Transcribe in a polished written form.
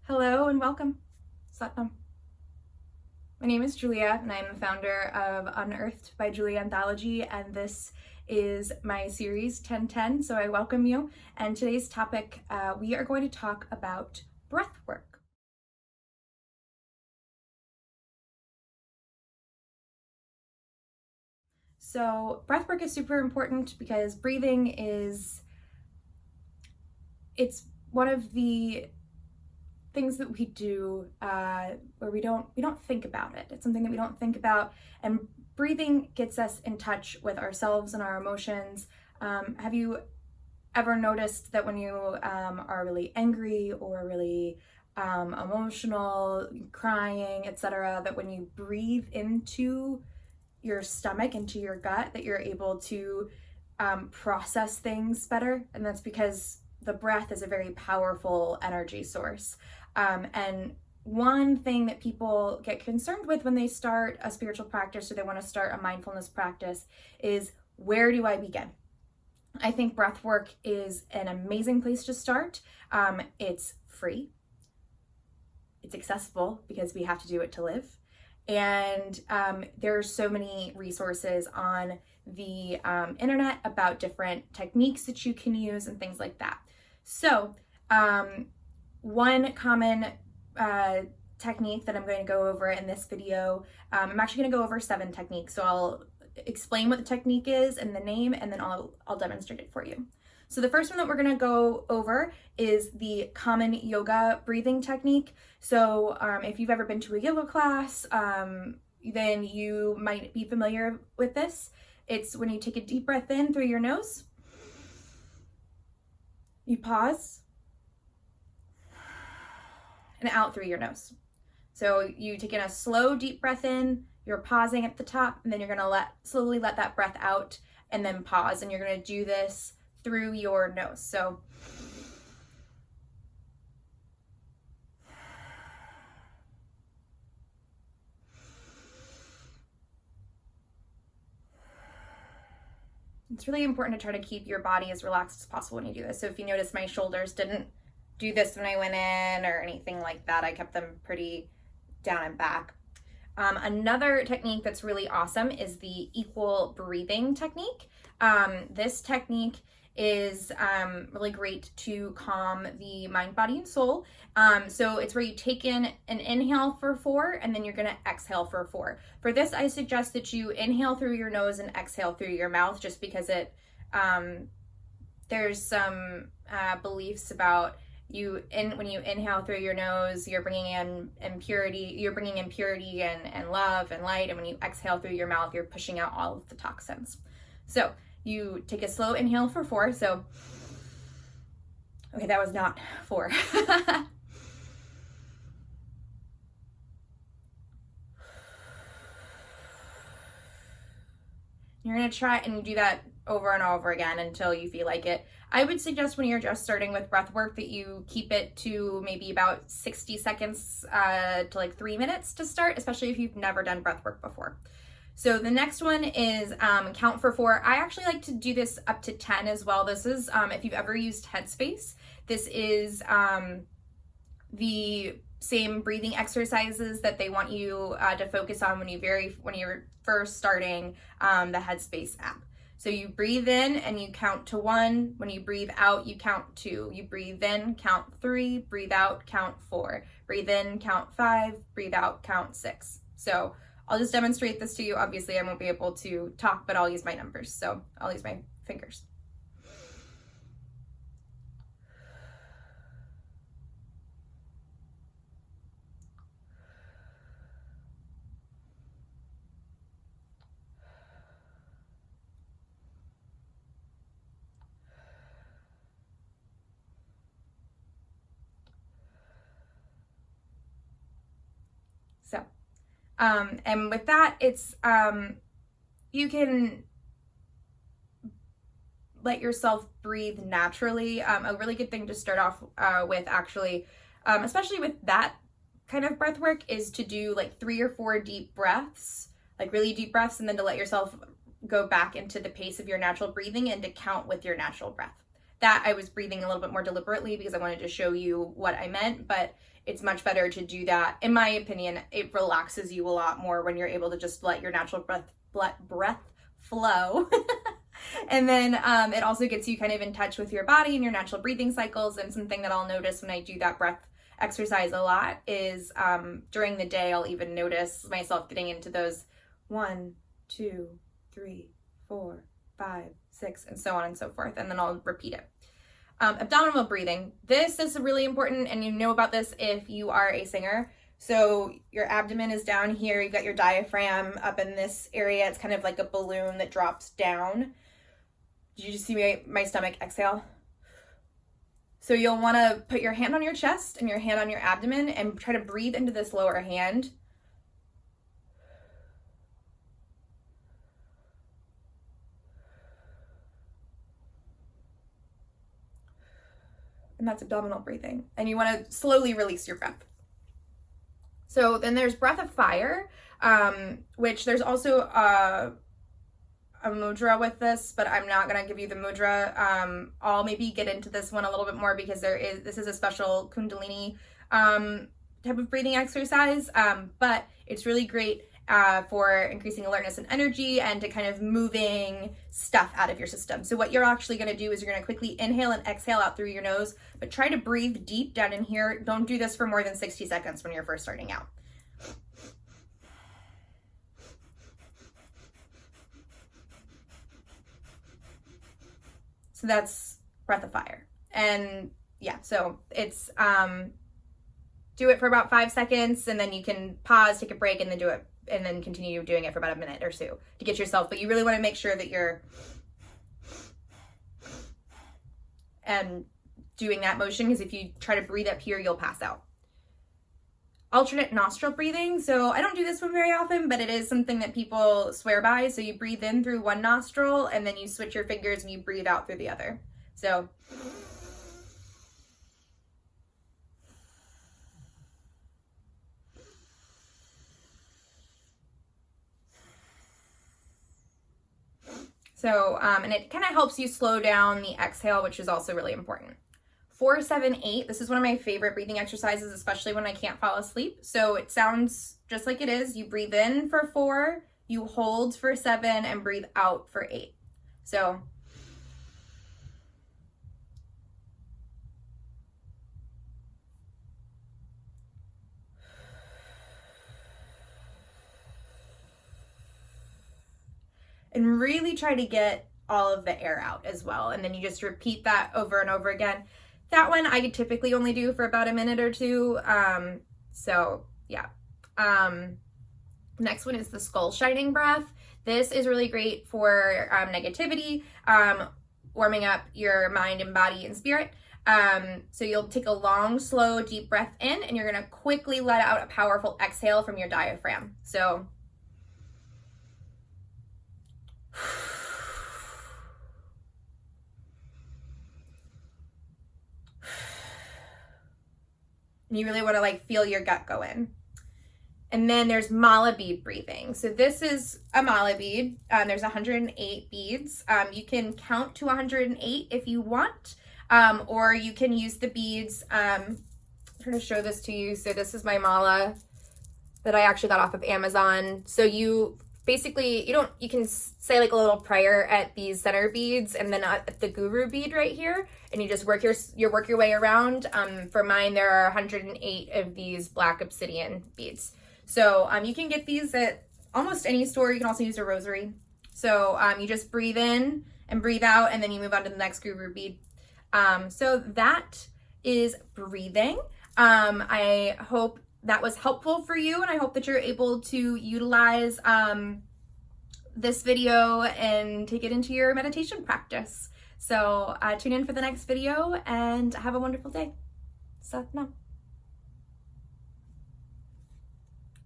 Hello and welcome. Satnam. My name is Julia and I'm the founder of Unearthed by Julia Anthology, and this is my series T.E.N, so I welcome you. And today's topic, we are going to talk about breath work. So breath work is super important because breathing it's one of the things that we do where we don't think about it. It's something that we don't think about, and breathing gets us in touch with ourselves and our emotions. Have you ever noticed that when you are really angry or really emotional, crying, etc., that when you breathe into your stomach, into your gut, that you're able to process things better? And that's because the breath is a very powerful energy source. And one thing that people get concerned with when they start a spiritual practice or they want to start a mindfulness practice is, where do I begin? I think breath work is an amazing place to start. It's free. It's accessible because we have to do it to live. And there's so many resources on the internet about different techniques that you can use and things like that. So one common technique that I'm going to go over in this video, I'm actually going to go over 7 techniques. So I'll explain what the technique is and the name, and then I'll demonstrate it for you. So the first one that we're going to go over is the common yoga breathing technique. So if you've ever been to a yoga class, then you might be familiar with this. It's when you take a deep breath in through your nose, you pause, and out through your nose. So you take in a slow deep breath in, you're pausing at the top, and then you're gonna slowly let that breath out and then pause, and you're gonna do this through your nose. So it's really important to try to keep your body as relaxed as possible when you do this. So if you notice, my shoulders didn't do this when I went in or anything like that. I kept them pretty down and back. Another technique that's really awesome is the equal breathing technique. This technique is really great to calm the mind, body, and soul. So it's where you take in an inhale for 4, and then you're gonna exhale for 4. For this, I suggest that you inhale through your nose and exhale through your mouth, just because there's some beliefs about when you inhale through your nose, you're bringing in purity and love and light, and when you exhale through your mouth, you're pushing out all of the toxins. So you take a slow inhale for 4. So, okay, that was not 4. You're gonna try and you do that over and over again until you feel like it. I would suggest when you're just starting with breath work that you keep it to maybe about 60 seconds to like 3 minutes to start, especially if you've never done breath work before. So the next one is count for 4. I actually like to do this up to 10 as well. This is, if you've ever used Headspace, this is the same breathing exercises that they want you to focus on when you're first starting the Headspace app. So you breathe in and you count to 1. When you breathe out, you count 2. You breathe in, count 3. Breathe out, count 4. Breathe in, count 5. Breathe out, count 6. So I'll just demonstrate this to you. Obviously, I won't be able to talk, but I'll use my numbers. So I'll use my fingers. So, and with that, it's, you can let yourself breathe naturally. A really good thing to start off with, actually, especially with that kind of breath work, is to do like 3 or 4 deep breaths, like really deep breaths, and then to let yourself go back into the pace of your natural breathing and to count with your natural breath. that I was breathing a little bit more deliberately because I wanted to show you what I meant, but it's much better to do that. In my opinion, it relaxes you a lot more when you're able to just let your natural breath flow. And then it also gets you kind of in touch with your body and your natural breathing cycles. And something that I'll notice when I do that breath exercise a lot is during the day, I'll even notice myself getting into those 1, 2, 3, 4, 5, 6, and so on and so forth. And then I'll repeat it. Abdominal breathing. This is really important, and you know about this if you are a singer. So your abdomen is down here. You've got your diaphragm up in this area. It's kind of like a balloon that drops down. Did you just see my stomach exhale? So you'll want to put your hand on your chest and your hand on your abdomen and try to breathe into this lower hand. And that's abdominal breathing. And you want to slowly release your breath. So then there's breath of fire, which there's also a mudra with this, but I'm not going to give you the mudra. I'll maybe get into this one a little bit more because this is a special Kundalini type of breathing exercise, but it's really great for increasing alertness and energy and to kind of moving stuff out of your system. So what you're actually going to do is you're going to quickly inhale and exhale out through your nose, but try to breathe deep down in here. Don't do this for more than 60 seconds when you're first starting out. So that's breath of fire. And yeah, so it's do it for about 5 seconds, and then you can pause, take a break, and then do it, and then continue doing it for about a minute or two to get yourself. But you really want to make sure that you're doing that motion, because if you try to breathe up here, you'll pass out. Alternate nostril breathing. So I don't do this one very often, but it is something that people swear by. So you breathe in through one nostril, and then you switch your fingers and you breathe out through the other. So and it kind of helps you slow down the exhale, which is also really important. 4, 7, 8. This is one of my favorite breathing exercises, especially when I can't fall asleep. So it sounds just like it is. You breathe in for 4, you hold for 7, and breathe out for 8. So and really try to get all of the air out as well. And then you just repeat that over and over again. That one I typically only do for about a minute or two. So yeah. Next one is the skull shining breath. This is really great for negativity, warming up your mind and body and spirit. So you'll take a long, slow, deep breath in, and you're gonna quickly let out a powerful exhale from your diaphragm. So and you really want to like feel your gut go in. And then there's mala bead breathing. So this is a mala bead. There's 108 beads. You can count to 108 if you want, or you can use the beads. I'm trying to show this to you. So this is my mala that I actually got off of Amazon. So you basically, you can say like a little prayer at these center beads and then at the guru bead right here, and you just work your way around. For mine, there are 108 of these black obsidian beads. So you can get these at almost any store. You can also use a rosary. So you just breathe in and breathe out, and then you move on to the next guru bead. So that is breathing. I hope that was helpful for you, and I hope that you're able to utilize this video and take it into your meditation practice. So tune in for the next video and have a wonderful day. So, no.